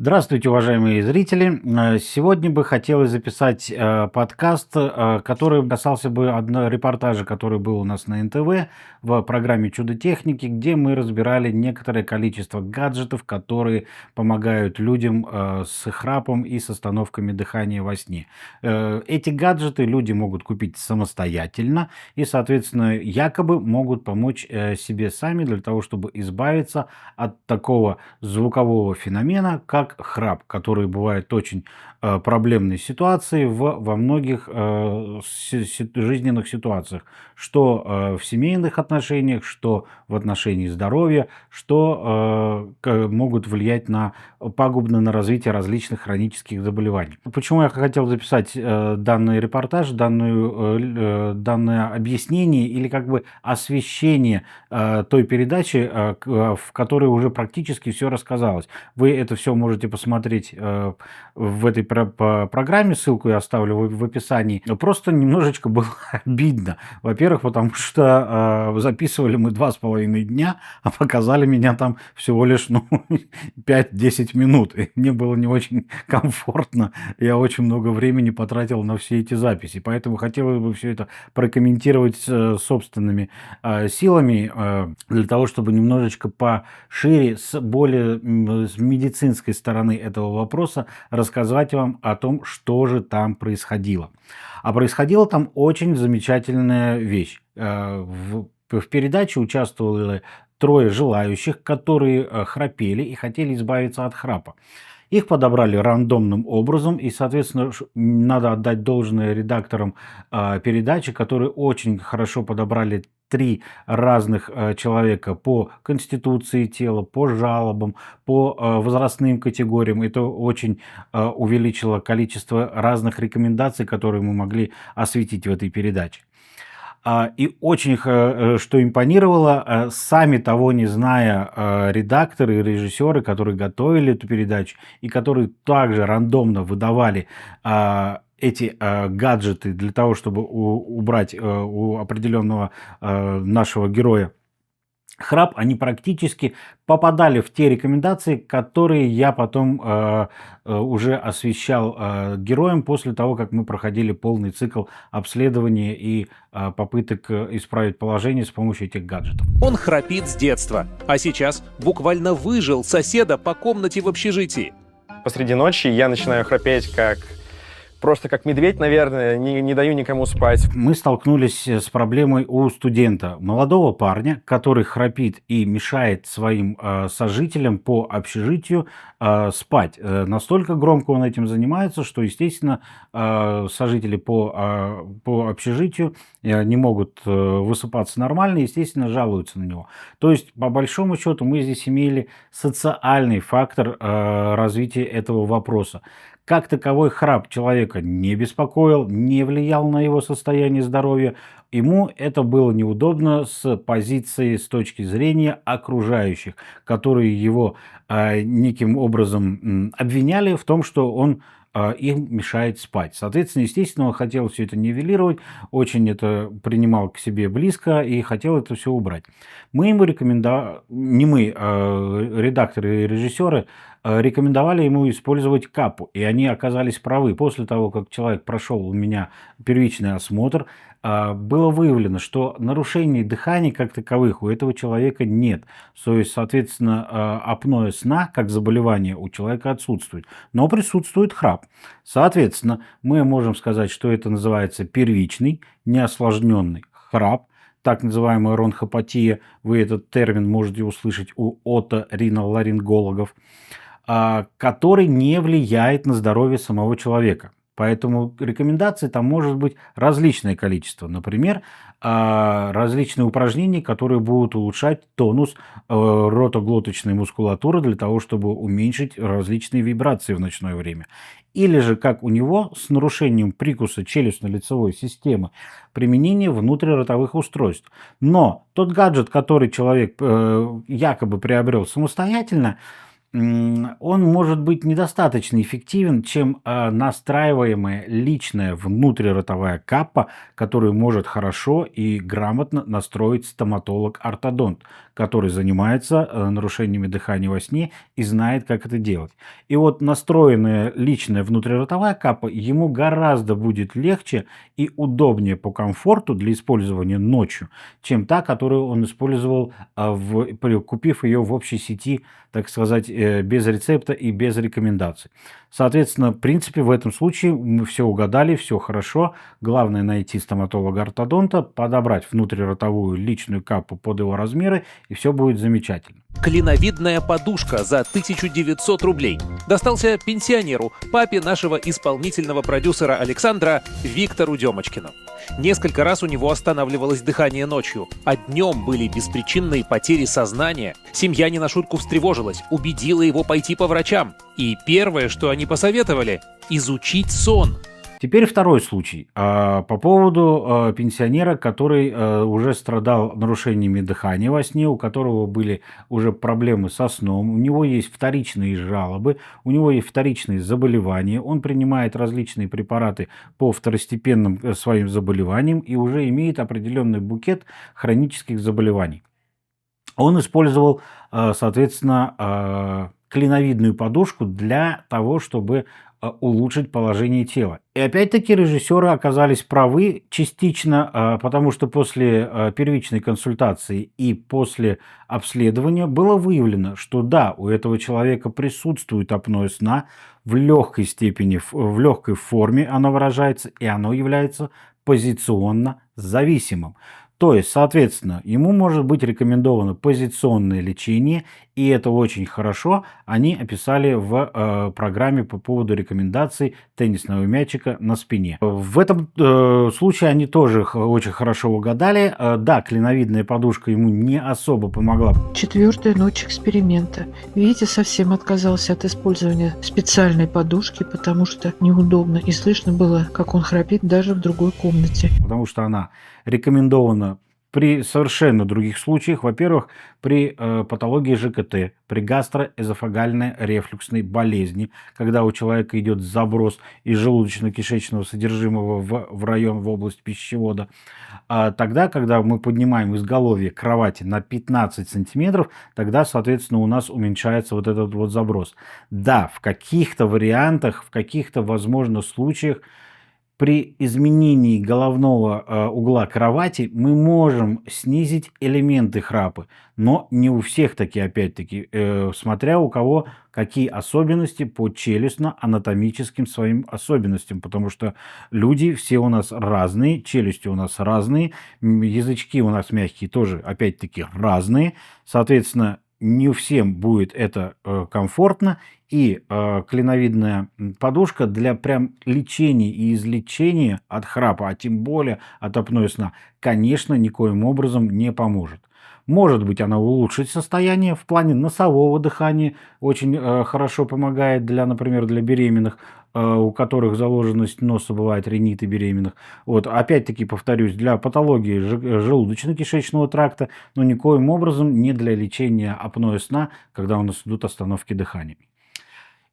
Здравствуйте, уважаемые зрители! Сегодня бы хотелось записать подкаст, который касался бы одного репортажа, который был у нас на НТВ в программе «Чудо техники», где мы разбирали некоторое количество гаджетов, которые помогают людям с храпом и с остановками дыхания во сне. Эти гаджеты люди могут купить самостоятельно и, соответственно, якобы могут помочь себе сами для того, чтобы избавиться от такого звукового феномена, как храп, который бывает очень проблемной ситуацией во многих жизненных ситуациях, что в семейных отношениях, что в отношении здоровья, что могут влиять пагубно на развитие различных хронических заболеваний. Почему я хотел записать данный репортаж, данное объяснение или как бы освещение той передачи, в которой уже практически все рассказалось. Вы это все можете посмотреть в этой программе, ссылку я оставлю в описании. Но просто немножечко было обидно. Во-первых, потому что записывали мы 2,5 дня, а показали меня там всего лишь 5-10 минут. И мне было не очень комфортно. Я очень много времени потратил на все эти записи. Поэтому хотелось бы все это прокомментировать собственными силами, для того, чтобы немножечко пошире, с медицинской стороны этого вопроса рассказать вам о том, что же там происходило. А происходила там очень замечательная вещь. В передаче участвовали трое желающих, которые храпели и хотели избавиться от храпа. Их подобрали рандомным образом, и, соответственно, надо отдать должное редакторам передачи, которые очень хорошо подобрали три разных человека по конституции тела, по жалобам, по возрастным категориям. Это очень увеличило количество разных рекомендаций, которые мы могли осветить в этой передаче. И очень, что импонировало, сами того не зная, редакторы и режиссеры, которые готовили эту передачу и которые также рандомно выдавали эти гаджеты для того, чтобы убрать у определенного нашего героя храп, они практически попадали в те рекомендации, которые я потом уже освещал героям после того, как мы проходили полный цикл обследования и попыток исправить положение с помощью этих гаджетов. Он храпит с детства, а сейчас буквально выжил соседа по комнате в общежитии. Посреди ночи я начинаю храпеть просто как медведь, наверное, не даю никому спать. Мы столкнулись с проблемой у студента, молодого парня, который храпит и мешает своим сожителям по общежитию спать. Настолько громко он этим занимается, что, естественно, сожители по общежитию не могут высыпаться нормально, естественно, жалуются на него. То есть, по большому счету, мы здесь имели социальный фактор развития этого вопроса. Как таковой храп человека не беспокоил, не влиял на его состояние здоровья. Ему это было неудобно с позиции, с точки зрения окружающих, которые его неким образом обвиняли в том, что он им мешает спать. Соответственно, естественно, он хотел все это нивелировать, очень это принимал к себе близко и хотел это все убрать. Мы ему рекомендовали, не мы, редакторы и режиссеры, рекомендовали ему использовать капу, и они оказались правы. После того, как человек прошел у меня первичный осмотр, было выявлено, что нарушений дыхания как таковых у этого человека нет. То есть, соответственно, апноэ сна как заболевание у человека отсутствует, но присутствует храп. Соответственно, мы можем сказать, что это называется первичный, неосложненный храп, так называемая ронхопатия. Вы этот термин можете услышать у оториноларингологов, который не влияет на здоровье самого человека. Поэтому рекомендаций там может быть различное количество. Например, различные упражнения, которые будут улучшать тонус ротоглоточной мускулатуры для того, чтобы уменьшить различные вибрации в ночное время. Или же, как у него, с нарушением прикуса челюстно-лицевой системы, применение внутриротовых устройств. Но тот гаджет, который человек якобы приобрел самостоятельно, он может быть недостаточно эффективен, чем настраиваемая личная внутриротовая каппа, которую может хорошо и грамотно настроить стоматолог-ортодонт, который занимается нарушениями дыхания во сне и знает, как это делать. И вот настроенная личная внутриротовая каппа ему гораздо будет легче и удобнее по комфорту для использования ночью, чем та, которую он использовал, купив ее в общей сети, так сказать, без рецепта и без рекомендаций. Соответственно, в принципе, в этом случае мы все угадали, все хорошо. Главное найти стоматолога-ортодонта, подобрать внутриротовую личную капу под его размеры, и все будет замечательно. Клиновидная подушка за 1900 рублей. Достался пенсионеру, папе нашего исполнительного продюсера Александра, Виктору Демочкину. Несколько раз у него останавливалось дыхание ночью, а днем были беспричинные потери сознания. Семья не на шутку встревожилась, убедила его пойти по врачам. И первое, что они посоветовали – изучить сон. Теперь второй случай. По поводу пенсионера, который уже страдал нарушениями дыхания во сне, у которого были уже проблемы со сном, у него есть вторичные жалобы, у него есть вторичные заболевания, он принимает различные препараты по второстепенным своим заболеваниям и уже имеет определенный букет хронических заболеваний. Он использовал, соответственно, клиновидную подушку для того, чтобы улучшить положение тела. И опять-таки режиссеры оказались правы частично, потому что после первичной консультации и после обследования было выявлено, что да, у этого человека присутствует апноэ сна в легкой степени, в легкой форме оно выражается, и оно является позиционно зависимым. То есть, соответственно, ему может быть рекомендовано позиционное лечение, и это очень хорошо. Они описали в программе по поводу рекомендаций теннисного мячика на спине. В этом случае они тоже очень хорошо угадали. Да, клиновидная подушка ему не особо помогла. 4-я ночь эксперимента. Витя совсем отказался от использования специальной подушки, потому что неудобно, и слышно было, как он храпит даже в другой комнате. Потому что она рекомендована при совершенно других случаях. Во-первых, при патологии ЖКТ, при гастроэзофагальной рефлюксной болезни, когда у человека идет заброс из желудочно-кишечного содержимого в район, в область пищевода. Тогда, когда мы поднимаем изголовье кровати на 15 сантиметров, тогда, соответственно, у нас уменьшается вот этот вот заброс. Да, в каких-то вариантах, в каких-то, возможно, случаях при изменении головного угла кровати мы можем снизить элементы храпа, но не у всех такие, опять-таки, смотря у кого какие особенности по челюстно-анатомическим своим особенностям, потому что люди все у нас разные, челюсти у нас разные, язычки у нас мягкие тоже, опять-таки, разные, соответственно, не всем будет это комфортно, и клиновидная подушка для прям лечения и излечения от храпа, а тем более от апноэ сна, конечно, никоим образом не поможет. Может быть, она улучшит состояние в плане носового дыхания, очень хорошо помогает для, например, для беременных, у которых заложенность носа бывает, риниты беременных. Вот, опять-таки, повторюсь, для патологии желудочно-кишечного тракта, но никоим образом не для лечения апноэ сна, когда у нас идут остановки дыхания.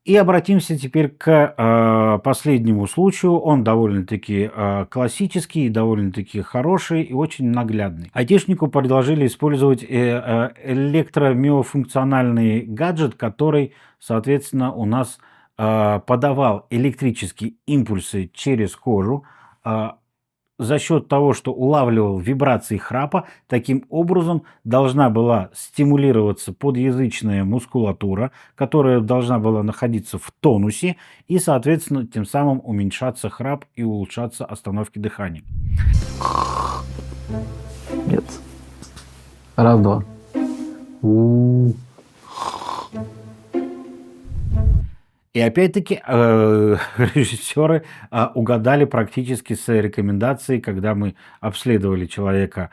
И обратимся теперь к последнему случаю. Он довольно-таки классический, довольно-таки хороший и очень наглядный. Айтишнику предложили использовать электромиофункциональный гаджет, который, соответственно, у нас подавал электрические импульсы через кожу, за счет того, что улавливал вибрации храпа, таким образом должна была стимулироваться подъязычная мускулатура, которая должна была находиться в тонусе, и, соответственно, тем самым уменьшаться храп и улучшаться остановки дыхания. Нет. Раз, два. И опять-таки режиссеры угадали практически с рекомендацией, когда мы обследовали человека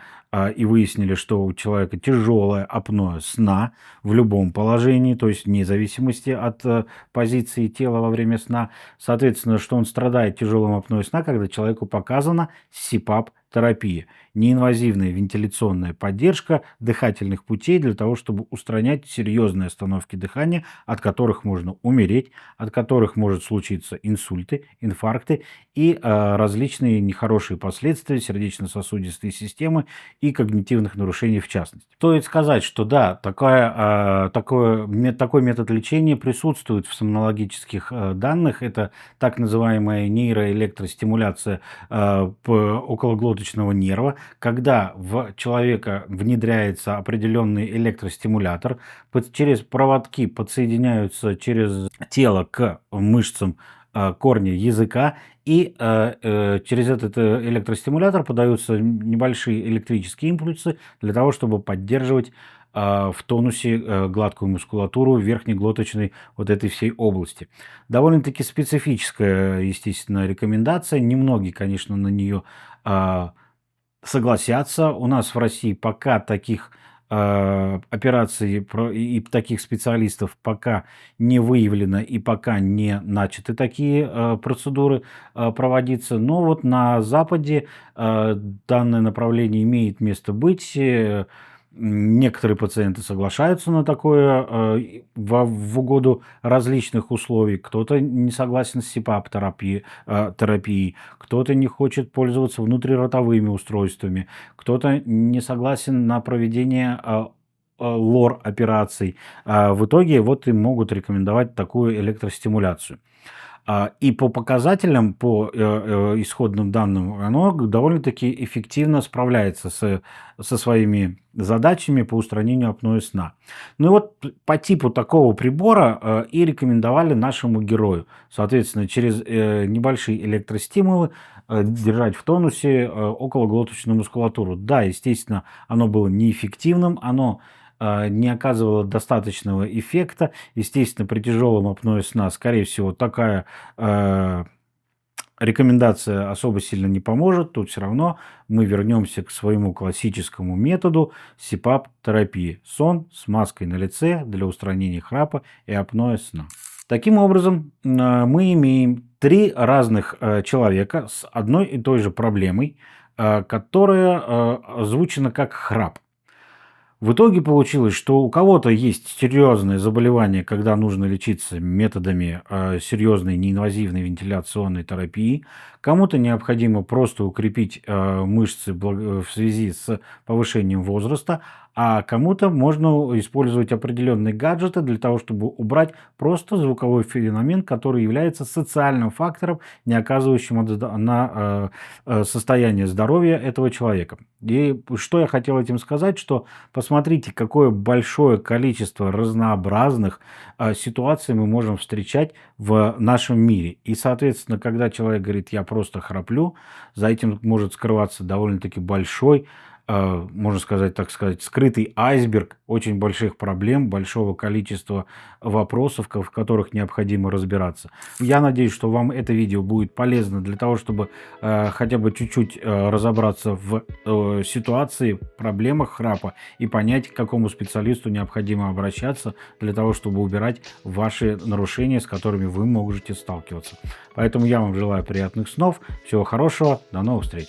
и выяснили, что у человека тяжелое апноэ сна в любом положении, то есть вне зависимости от позиции тела во время сна. Соответственно, что он страдает тяжелым апноэ сна, когда человеку показана СИПАП-терапия. Неинвазивная вентиляционная поддержка дыхательных путей для того, чтобы устранять серьезные остановки дыхания, от которых можно умереть, от которых может случиться инсульты, инфаркты и различные нехорошие последствия сердечно-сосудистой системы и когнитивных нарушений в частности. Стоит сказать, что да, такой метод лечения присутствует в сомнологических данных. Это так называемая нейроэлектростимуляция окологлоточного нерва, когда в человека внедряется определенный электростимулятор, через проводки подсоединяются через тело к мышцам корня языка, и через этот электростимулятор подаются небольшие электрические импульсы для того, чтобы поддерживать в тонусе гладкую мускулатуру верхнеглоточной вот этой всей области. Довольно-таки специфическая, естественно, рекомендация. Немногие, конечно, на нее согласятся. У нас в России пока таких операций и таких специалистов пока не выявлено и пока не начаты такие процедуры проводиться. Но вот на Западе данное направление имеет место быть. Некоторые пациенты соглашаются на такое в угоду различных условий. Кто-то не согласен с СИПАП-терапией, кто-то не хочет пользоваться внутриротовыми устройствами, кто-то не согласен на проведение ЛОР-операций. В итоге вот им могут рекомендовать такую электростимуляцию. И по показателям, по исходным данным, оно довольно-таки эффективно справляется со своими задачами по устранению апноэ сна. Ну и вот по типу такого прибора и рекомендовали нашему герою. Соответственно, через небольшие электростимулы держать в тонусе окологлоточную мускулатуру. Да, естественно, оно было неэффективным, оно не оказывало достаточного эффекта. Естественно, при тяжелом апноэ сна, скорее всего, такая рекомендация особо сильно не поможет. Тут все равно мы вернемся к своему классическому методу СИПАП-терапии. Сон с маской на лице для устранения храпа и апноэ сна. Таким образом, мы имеем 3 разных человека с одной и той же проблемой, которая озвучена как храп. В итоге получилось, что у кого-то есть серьезное заболевание, когда нужно лечиться методами серьезной неинвазивной вентиляционной терапии, кому-то необходимо просто укрепить мышцы в связи с повышением возраста, а кому-то можно использовать определенные гаджеты для того, чтобы убрать просто звуковой феномен, который является социальным фактором, не оказывающим на состояние здоровья этого человека. И что я хотел этим сказать, что посмотрите, какое большое количество разнообразных ситуаций мы можем встречать в нашем мире. И, соответственно, когда человек говорит «я просто храплю», за этим может скрываться довольно-таки большой, можно сказать, так сказать, скрытый айсберг очень больших проблем, большого количества вопросов, в которых необходимо разбираться. Я надеюсь, что вам это видео будет полезно для того, чтобы хотя бы чуть-чуть разобраться в ситуации, проблемах храпа и понять, к какому специалисту необходимо обращаться для того, чтобы убирать ваши нарушения, с которыми вы можете сталкиваться. Поэтому я вам желаю приятных снов, всего хорошего, до новых встреч!